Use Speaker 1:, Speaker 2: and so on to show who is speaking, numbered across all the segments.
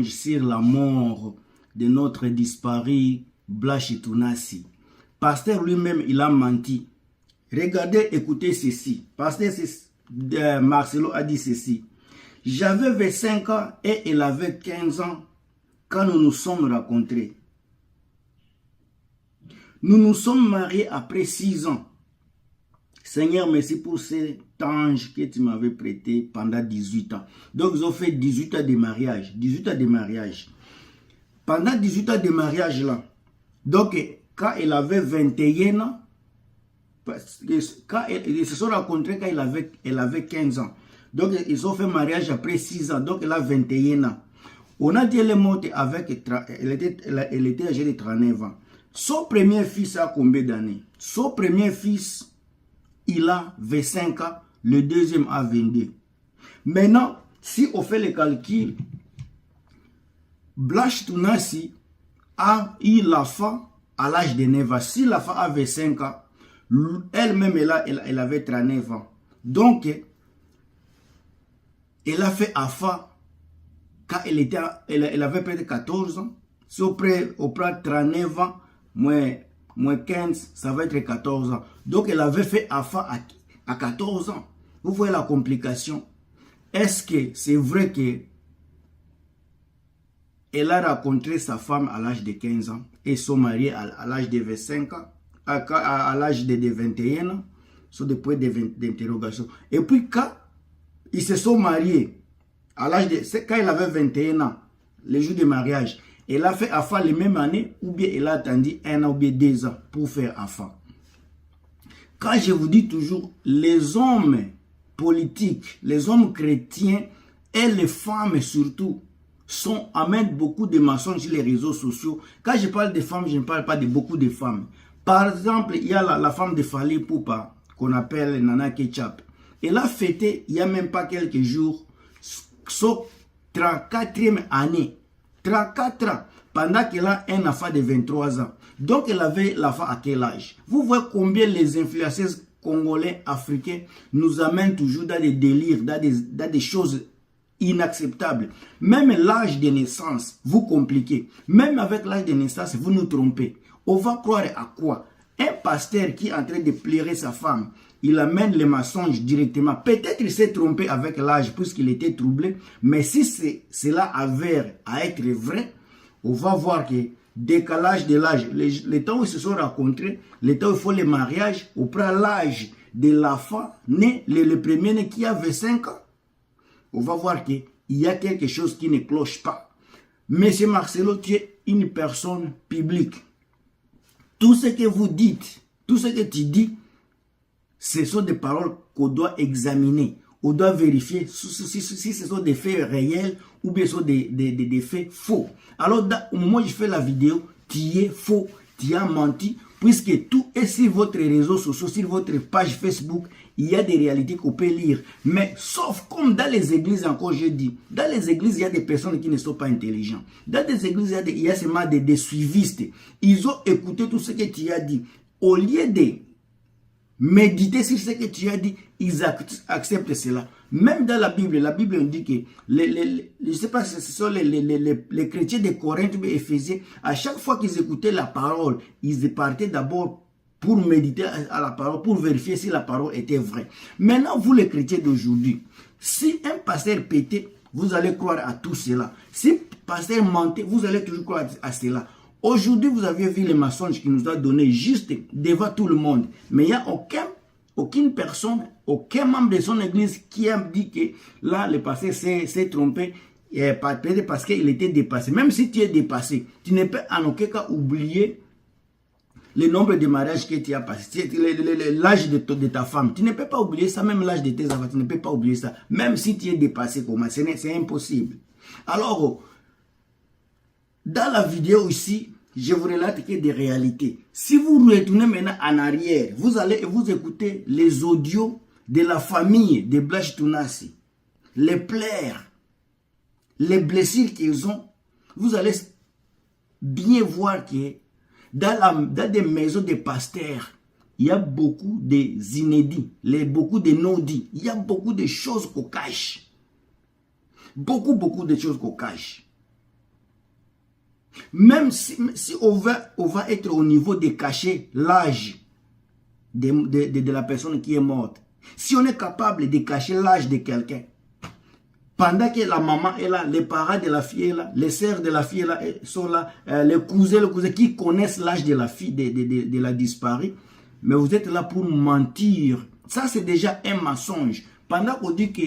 Speaker 1: sur la mort de notre disparu Blaise Tunasi. Pasteur lui-même, il a menti. Regardez, écoutez ceci. Pasteur Marcelo a dit ceci. J'avais 25 ans et il avait 15 ans quand nous nous sommes rencontrés. Nous nous sommes mariés après 6 ans. Seigneur, merci pour cet ange que tu m'avais prêté pendant 18 ans. Donc, ils ont fait 18 ans de mariage. 18 ans de mariage. Pendant 18 ans de mariage, là, donc, quand il avait 21 ans, parce que quand ils se sont rencontrés quand elle avait 15 ans. Donc, ils ont fait mariage après 6 ans. Donc, elle a 21 ans. On a dit qu'elle est morte avec... Elle était âgée de 39 ans. Son premier fils a combien d'années? Son premier fils, il a 25 ans. Le deuxième a 22. Maintenant, si on fait le calcul, Blaise Tunasi a eu la femme à l'âge de 9 ans. Si la femme avait 5 ans, elle-même, elle avait 39 ans. Donc, elle a fait AFA quand elle avait peut-être 14 ans. Si on prend 39 ans, moins 15, ça va être 14 ans. Donc, elle avait fait AFA à 14 ans. Vous voyez la complication. Est-ce que c'est vrai que elle a rencontré sa femme à l'âge de 15 ans et sont mariés à l'âge de 25 ans, à l'âge de 21 ans, sur des points d'interrogation. Et puis quand ils se sont mariés, à l'âge de, quand elle avait 21 ans, le jour du mariage, elle a fait AFA les mêmes années, ou bien elle a attendu 1 an ou bien 2 ans pour faire AFA. Quand je vous dis toujours, les hommes politiques, les hommes chrétiens et les femmes surtout, amènent beaucoup de mensonges sur les réseaux sociaux. Quand je parle de femmes, je ne parle pas de beaucoup de femmes. Par exemple, il y a la femme de Fally Ipupa, qu'on appelle Nana Ketchup. Elle a fêté, il n'y a même pas quelques jours, son 34e année. 34 ans, pendant qu'elle a un enfant de 23 ans. Donc, elle avait l'enfant à quel âge? Vous voyez combien les influenceuses congolais, africains, nous amènent toujours dans des délires, dans des choses inacceptable. Même l'âge de naissance, vous compliquez. Même avec l'âge de naissance, vous nous trompez. On va croire à quoi? Un pasteur qui est en train de plairer sa femme, il amène les mensonges directement. Peut-être il s'est trompé avec l'âge puisqu'il était troublé. Mais si cela avère à être vrai, on va voir que décalage de l'âge, les temps où ils se sont rencontrés, les temps où il faut le mariage, on prend l'âge de l'enfant né, le premier né qui avait 5 ans. On va voir qu'il y a quelque chose qui ne cloche pas. Monsieur Marcelo, tu es une personne publique. Tout ce que vous dites, tout ce que tu dis, ce sont des paroles qu'on doit examiner. On doit vérifier si ce sont des faits réels ou bien ce sont des faits faux. Alors, au moment où je fais la vidéo, tu es faux, tu as menti, puisque tout est sur votre réseau social, sur votre page Facebook, il y a des réalités qu'on peut lire. Mais sauf comme dans les églises, encore je dis, dans les églises, il y a des personnes qui ne sont pas intelligentes. Dans des églises, il y a seulement des suivistes. Ils ont écouté tout ce que tu as dit. Au lieu de méditer sur ce que tu as dit, ils acceptent cela. Même dans la Bible dit que, je ne sais pas si ce sont les chrétiens de Corinthe ou Éphésiens, à chaque fois qu'ils écoutaient la parole, ils partaient d'abord pour méditer à la parole, pour vérifier si la parole était vraie. Maintenant, vous les chrétiens d'aujourd'hui, si un pasteur pétait, vous allez croire à tout cela. Si un pasteur mentait, vous allez toujours croire à cela. Aujourd'hui, vous avez vu les mensonges qu'il nous a donnés juste devant tout le monde. Mais il n'y a aucune personne, aucun membre de son église qui a dit que là, le pasteur s'est trompé. Peut-être parce qu'il était dépassé. Même si tu es dépassé, tu ne peux en aucun cas oublier le nombre de mariages que tu as passé, l'âge de ta femme. Tu ne peux pas oublier ça, même l'âge de tes enfants, tu ne peux pas oublier ça. Même si tu es dépassé, c'est impossible. Alors, dans la vidéo ici, je vous relate que des réalités. Si vous retournez maintenant en arrière, vous allez vous écouter les audios de la famille de Blaise Tunasi, les pleurs, les blessures qu'ils ont. Vous allez bien voir que dans des maisons de pasteurs, il y a beaucoup d'inédits, beaucoup de non-dits. Il y a beaucoup de choses qu'on cache. Beaucoup de choses qu'on cache. Même si on va être au niveau de cacher l'âge de la personne qui est morte, si on est capable de cacher l'âge de quelqu'un, pendant que la maman est là, les parents de la fille est là, les sœurs de la fille là, sont là, les cousins qui connaissent l'âge de la fille, de la disparue, mais vous êtes là pour mentir. Ça, c'est déjà un mensonge. Pendant qu'on dit que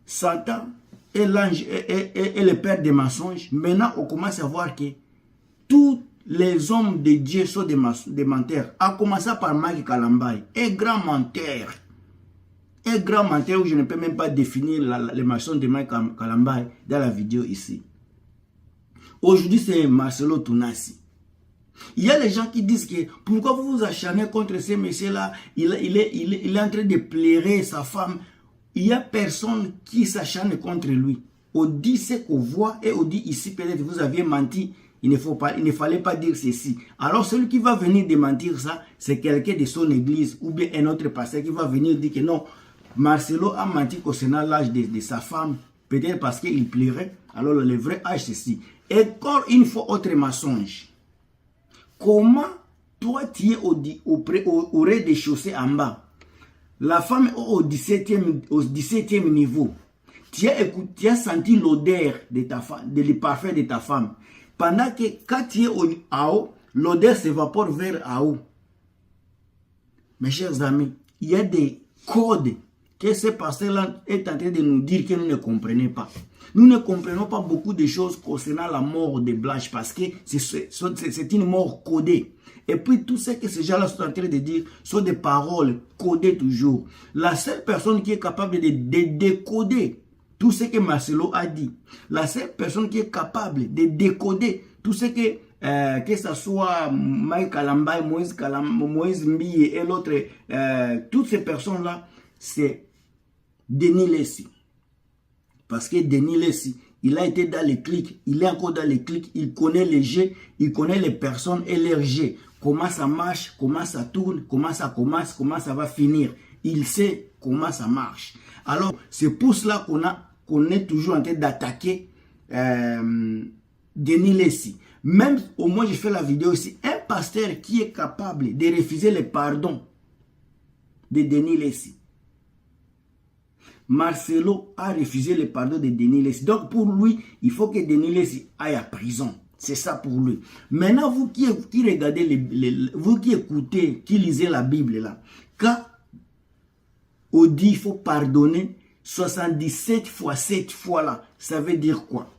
Speaker 1: Satan est l'ange et le père des mensonges, maintenant on commence à voir que tous les hommes de Dieu sont des menteurs. A commencer par Mike Kalambay, un grand menteur. Un grand menteur où je ne peux même pas définir les mensonges de Mike Kalambay dans la vidéo ici. Aujourd'hui, c'est Marcelo Tounassi. Il y a les gens qui disent que pourquoi vous vous acharnez contre ces messieurs-là, il est en train de plairer sa femme. Il n'y a personne qui s'acharne contre lui. On dit ce qu'on voit et on dit ici peut-être vous aviez menti. Il ne fallait pas dire ceci. Alors celui qui va venir démentir ça, c'est quelqu'un de son église ou bien un autre pasteur qui va venir dire que non, Marcelo a menti concernant l'âge de sa femme, peut-être parce qu'il plairait. Alors le vrai âge c'est ceci. Et encore une fois, autre mensonge. Comment toi tu es au rez-de-chaussée en bas? La femme est au 17e niveau. Tu as senti l'odeur de ta femme, le parfum de ta femme. Pendant que quand tu es en haut, l'odeur s'évapore vers en haut. Mes chers amis, il y a des codes que ce pasteur-là est en train de nous dire que nous ne comprenons pas. Nous ne comprenons pas beaucoup de choses concernant la mort de Blanche parce que c'est une mort codée. Et puis tout ce que ces gens-là sont en train de dire sont des paroles codées toujours. La seule personne qui est capable de décoder tout ce que Marcelo a dit, la seule personne qui est capable de décoder tout ce que ce soit Mike Kalambay, Moïse Mbiye et l'autre, toutes ces personnes-là, c'est Denis Lessi. Parce que Denis Lessi, il a été dans les clics, il est encore dans les clics, il connaît les jeux, il connaît les personnes et leurs jeux. Comment ça marche, comment ça tourne, comment ça commence, comment ça va finir. Il sait comment ça marche. Alors, c'est pour cela qu'on est toujours en train d'attaquer Denis Lessi. Même, au moins, je fais la vidéo ici, un pasteur qui est capable de refuser le pardon de Denis Lessi. Marcelo a refusé le pardon de Denis Lessi. Donc pour lui, il faut que Denis Lessi aille à prison. C'est ça pour lui. Maintenant, vous qui regardez, vous qui écoutez, qui lisez la Bible là, quand on dit qu'il faut pardonner 77 fois 7 fois là, ça veut dire quoi?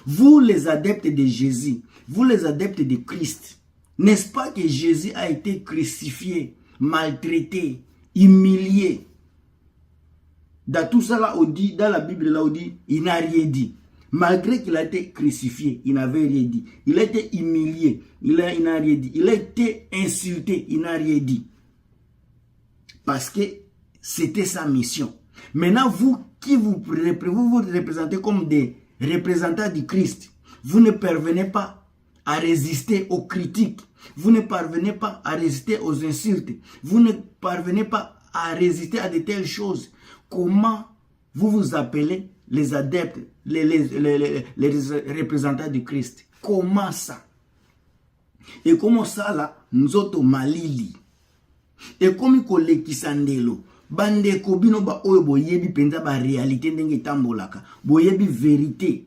Speaker 1: Vous les adeptes de Jésus, vous les adeptes de Christ, n'est-ce pas que Jésus a été crucifié, maltraité, humilié? Dans tout ça là, on dit, dans la Bible là, on dit, il n'a rien dit. Malgré qu'il a été crucifié, il n'avait rien dit. Il a été humilié, il n'a rien dit. Il a été insulté, il n'a rien dit. Parce que c'était sa mission. Maintenant, vous qui vous représentez comme des représentants du Christ, vous ne parvenez pas à résister aux critiques. Vous ne parvenez pas à résister aux insultes. Vous ne parvenez pas à résister à de telles choses. Comment vous vous appelez les adeptes, les représentants du Christ? Comment ça? Et comment ça là, nous autres malili? Et comme il qui s'andelo, bande kobino ba oyo boyebi penza ba réalité ndenge tambolaka, boyebi vérité.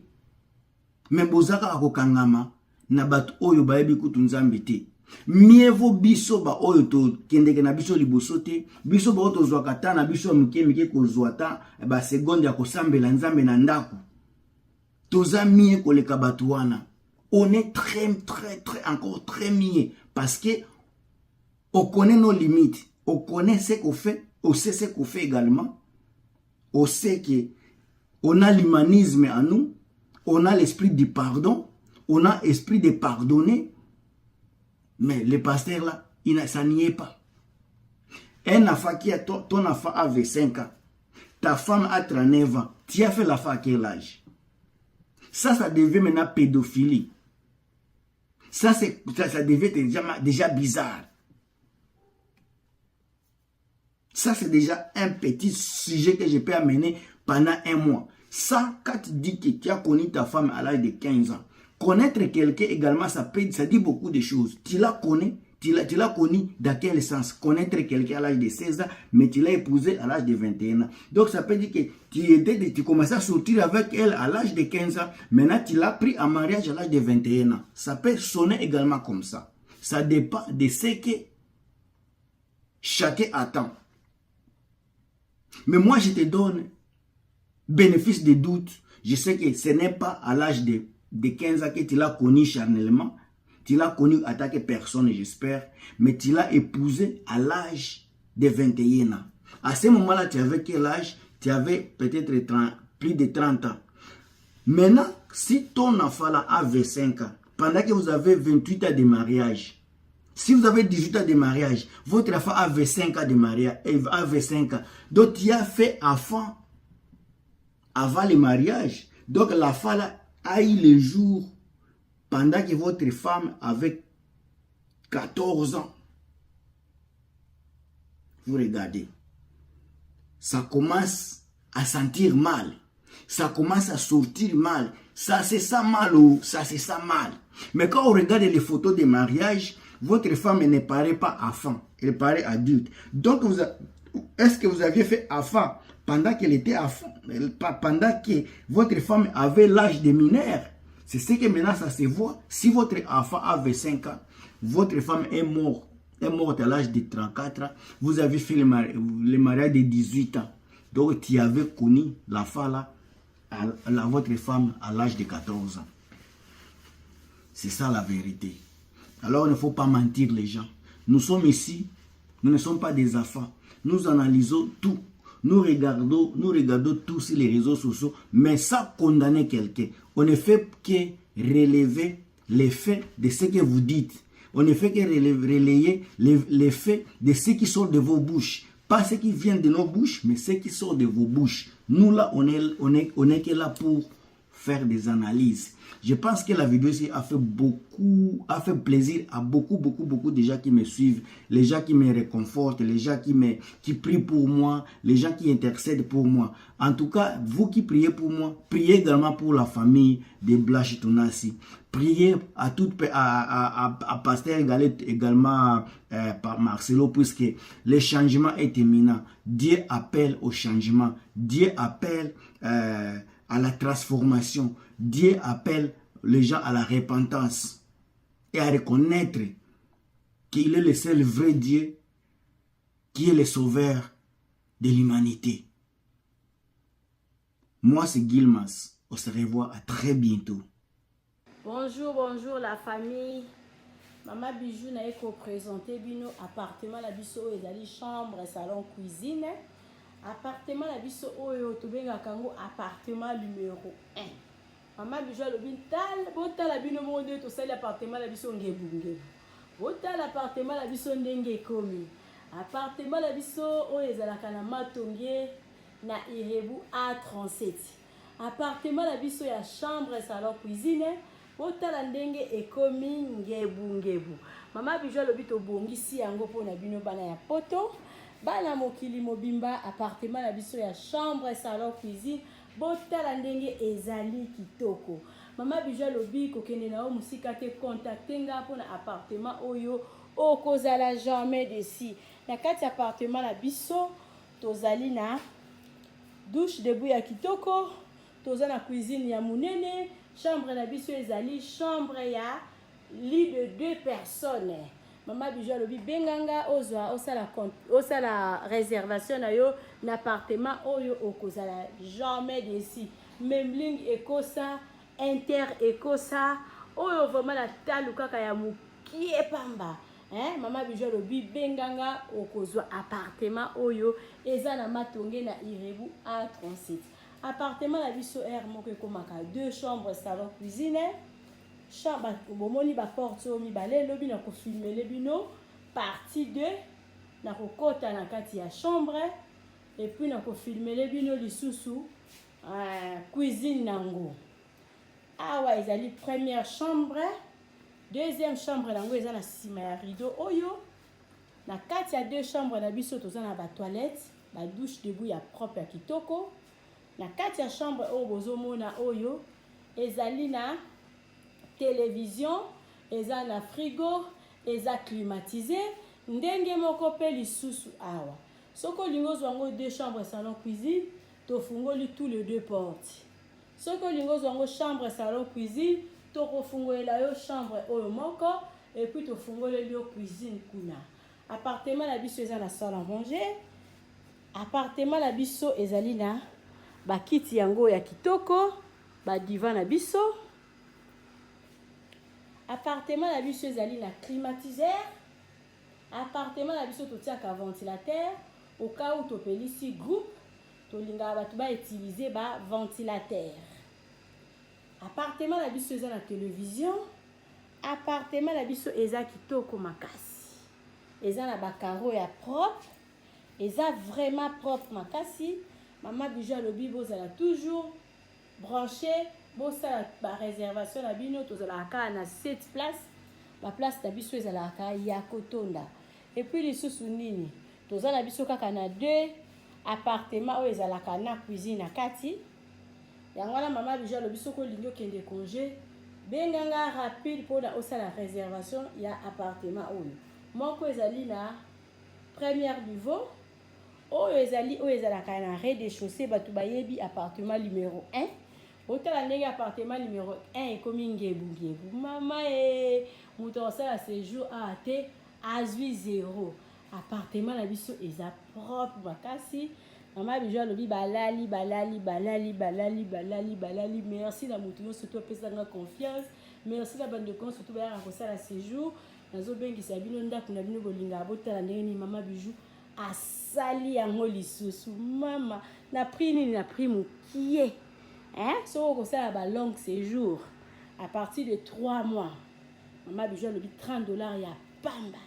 Speaker 1: Mais bozaka akokangama na bat oyo bayebi kutunzambe te. Mieux vaut biso ba oyo to kendeke na biso liboso te, biso ba oto zwaka ta na biso mike ko zwata ba seconde ya kosambela nzambe na ndako. Toza mieux koleka batu wana. On est encore très mieux parce que on connaît nos limites, on connaît ce qu'on fait, on sait ce qu'on fait également. On sait que on a l'humanisme en nous, on a l'esprit du pardon, on a l'esprit de pardonner. Mais le pasteur là, ça n'y est pas. Un enfant qui a ton enfant avait 5 ans, ta femme a 39 ans, tu as fait l'enfant à quel âge? Ça devait maintenant pédophilie. Ça devait être déjà bizarre. Ça, c'est déjà un petit sujet que je peux amener pendant un mois. Ça, quand tu dis que tu as connu ta femme à l'âge de 15 ans, Connaître quelqu'un également, ça dit beaucoup de choses. Tu l'as connu, tu l'as connu dans quel sens? Connaître quelqu'un à l'âge de 16 ans, mais tu l'as épousé à l'âge de 21 ans. Donc ça peut dire que tu commençais à sortir avec elle à l'âge de 15 ans, maintenant tu l'as pris en mariage à l'âge de 21 ans. Ça peut sonner également comme ça. Ça dépend de ce que chacun attend. Mais moi je te donne bénéfice de doute. Je sais que ce n'est pas à l'âge de 15 ans que tu l'as connu charnellement. Tu l'as connu en tant que personne, j'espère. Mais tu l'as épousé à l'âge de 21 ans. À ce moment-là, tu avais quel âge? Tu avais peut-être plus de 30 ans. Maintenant, si ton enfant là a 25 ans, pendant que vous avez 28 ans de mariage, si vous avez 18 ans de mariage, votre enfant a 25 ans de mariage, a 25 ans. Donc, tu as fait enfant avant le mariage. Donc, l'enfant là a eu le jour pendant que votre femme avait 14 ans. Vous regardez. Ça commence à sentir mal. Ça commence à sortir mal. Ça c'est ça mal ou ça c'est ça mal. Mais quand on regarde les photos de mariage, votre femme ne paraît pas enfant. Elle paraît adulte. Donc, est-ce que vous aviez fait enfant pendant qu'elle était enfant? Pendant que votre femme avait l'âge de mineur? C'est ce que maintenant ça se voit. Si votre enfant avait 5 ans, votre femme est morte à l'âge de 34 ans, vous avez fait le mariage de 18 ans. Donc tu avais connu l'enfant là, votre femme à l'âge de 14 ans. C'est ça la vérité. Alors il ne faut pas mentir les gens. Nous sommes ici, nous ne sommes pas des enfants. Nous analysons tout. Nous regardons tout sur les réseaux sociaux, mais sans condamner quelqu'un. On ne fait que relever les faits de ce que vous dites. On ne fait que relayer les faits de ce qui sort de vos bouches. Pas ce qui vient de nos bouches, mais ce qui sort de vos bouches. Nous là, on est que là pour faire des analyses. Je pense que la vidéo ici a fait plaisir à beaucoup de gens qui me suivent, les gens qui me réconfortent, les gens qui prient pour moi, les gens qui intercèdent pour moi. En tout cas, vous qui priez pour moi, priez également pour la famille de Blash Tunasi. Priez à Pasteur Galet également par Marcelo, puisque le changement est imminent. Dieu appelle au changement. Dieu appelle à la transformation. Dieu appelle les gens à la repentance et à reconnaître qu'il est le seul vrai Dieu qui est le sauveur de l'humanité. Moi, c'est Gilmas. On se revoit à très bientôt.
Speaker 2: Bonjour la famille. Maman Bijou n'a pas présenté bino appartement la biso ezali chambre, salon, cuisine. Appartement la biso oyo tobenga kango appartement numéro 1. Maman Bijou alobi botala bino monde to sali appartement la biso ngebunge. Botala appartement la biso ndenge ekomi. Appartement la biso oyo ezalaka na Matonge na Irebu A37. Appartement la biso ya chambre, salon, cuisine. Botala ndenge ekomi ngebungebu. Maman Bijou alobi tobongisi yango pona bino bana ya poto. Bana mokili mobimba appartement la biso ya chambre, salon, cuisine. Botala ndenge ezali kitoko. Maman Bijou alobi kokende na o musika te contacter nga pona appartement oyo okozala jamais desi. Na kati appartement la biso tozali na douche debout ya kitoko, toza na cuisine ya munene, chambre la biso ezali chambre ya lit de 2 personnes. Maman Bijou alobi benganga ozwa osala réservation na yo na appartement oyo okozala jamais desi. Memling ekosa, inter ekosa, oyo vraiment la talu kaka ya mukie pamba. Maman Bijou alobi benganga okozwa appartement oyo eza na Matonge na Irebu A37. Appartement la biso moko ekomaka 2 chambres, salon, cuisine. Chambre bomoni ba porte o mibale lobi na ko filmer le bino partie 2 na ko kota na kati ya chambre et puis na ko filmer le bino lisusu cuisine nango. Awa ezali première chambre, deuxième chambre nango eza na sima ya rideau oyo. Na kati ya 2 chambres na biso toza na ba toilette, ba douche debout ya propre ya kitoko. Na kati ya chambre oyo bozomona oyo ezali na télévision, eza na frigo, eza climatisé, ndenge moko pe lisusu awa. Soko lingo zwango 2 chambres salon cuisine, to fungoli tous les 2 portes. Soko lingo zwango chambre salon cuisine, to kofungolela yo chambre oyo moko et puis to fungoleli yo cuisine kuna. Appartement la biso eza na salle à manger. Appartement la biso ezali na ba kiti yango ya kitoko, ba divan na biso. Appartement la biso ezali na climatiseur. Appartement la biso totiaka ventilateur au cas où topelisi groupe tolinga batu ba utiliser ba ventilateur. Appartement la biso eza na télévision. Appartement la biso eza kitoko makasi. Eza na ba carreaux ya propre. Eza vraiment propre makasi. Maman Bijou alobi bozala toujours branché. Bosala ba réservation na bino tozalaka na 7 places. Ba place na biso ezalaka ya kotonda. Et puis lisusu nini? Tozala biso kaka na 2 appartements oyo ezalaka na cuisine na kati. Yango wana Maman Bijou alobi soko lingi okende congé. Benganga rapide pour la osala réservation ya appartement oyo. Moko ezali na premier niveau. Oyo ezalaka na rez-de-chaussée batu bayebi appartement numéro 1. Otala ndenge appartement numéro 1 ekomi ngebu. Mama muto osala séjour a te azwi 0. Appartement na biso eza propre makasi. Maman Bijou alobi balali. Merci na mutu yo surtout pesanga confiance. Merci na bande de surtout ba kosala séjour. Nazo bengisa bino ndako na bino bolinga botala ndenge ni Maman Bijou asali yango lisusu. Mama na prix nini na prix mukie. So on a un long séjour à partir de 3 mois. Maman Bijou a $30 ya pamba.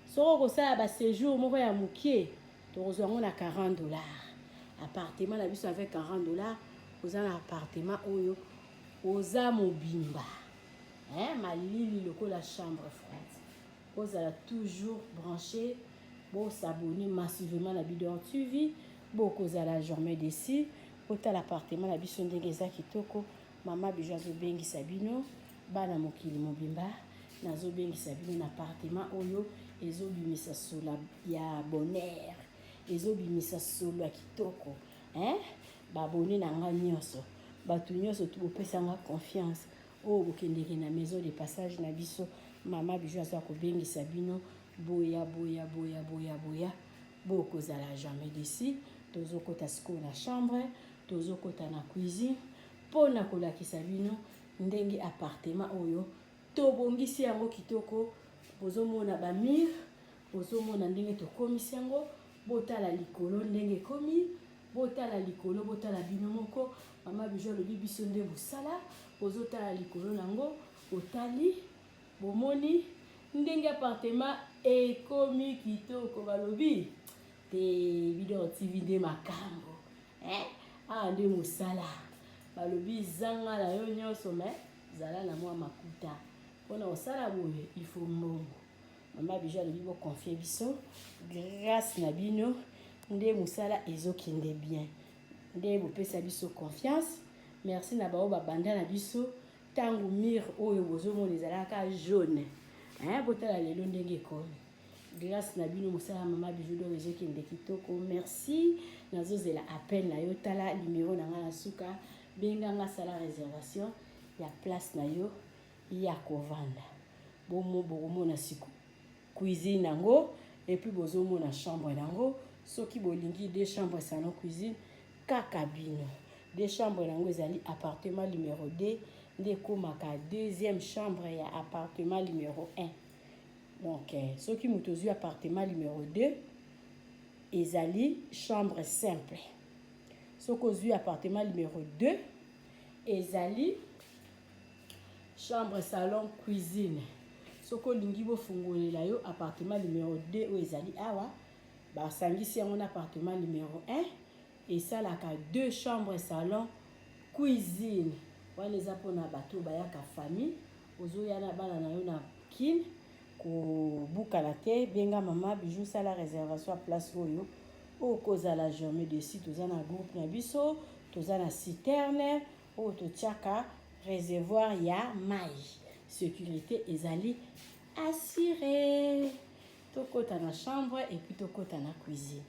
Speaker 2: So on a un séjour moko ya mukie. To rezoango na $40. Appartement la biso avec $40. Vous avez un appartement oyo oza mobimba. Malili loko la chambre froide. Vous allez toujours branché. Vous s'abonner massivement la vidéo suivi. Beaucoup à la journée d'ici. Ota l'appartement la biso ndenge eza kitoko. Maman Bijou azobengisa bino bana mokili mobimba nazobengisa bino na appartement oyo ezobimisa solo ya bonheur, ezobimisa solo ya kitoko. Babone na nga nyonso batu nyonso tubopesanga confiance oyo bokendeke na maison de passage na biso. Maman Bijou aza kobengisa bino boya bokozala jamais d'ici. Tozokota siko na chambre, tozokota na cuisine pona kolakisa bino ndenge appartement oyo tobongisi yango kitoko. Bozomona ba mur, bozomona ndenge tokomisi yango, botala likolo ndenge komi, botala likolo, botala bino moko. Maman Bijou alobi biso nde bosala, bozotala likolo nango, otali bomoni ndenge appartement ekomi kitoko. Balobi te video TV de makambo nde mosala balobi zanga na yo nyonso me zala na mwa makuta mpona osala boye il faut mbongo. Maman Bijou alobi boconfie biso grâce na bino nde mosala ezokende bien, nde bopesa biso confiance. Merci na bao babanda na biso ntango mire oyo bozomona ezalaka jaune botala lelo ndenge ekomi. Grâce na bino mosala Maman Bijou do ezokende kitoko. Merci nazozela appel na yo tala numéro na nga na suka benganga sala réservation ya place na yo ya kovanda. Bomona siku cuisine nango et puis bozomona chambre nango. Soki bolingi 2 chambres salon cuisine kaka bino 2 chambres nango ezali appartement numéro 2 nde komaka 2e chambre ya appartement numéro 1. Donc, ce qui m'a appartement numéro 2, ezali chambre simple. Ce qui m'a appartement numéro 2, ezali chambre salon cuisine. Ce qui m'a fungolela yo appartement numéro 2, ou ezali awa, ba sangisi yango appartement numéro 1, et ça la 2 chambres salon cuisine. Wana eza pona bato bayaka famille, ozoyana bana na yo na kin. Bukala te benga Maman Bijou sala réservation à place oyo okozala jamais de site. Toza na groupe na biso, toza na citerne oyo totiaka réservoir ya mai. Sécurité ezali assurée. Tokota na chambre et puis tokota na cuisine.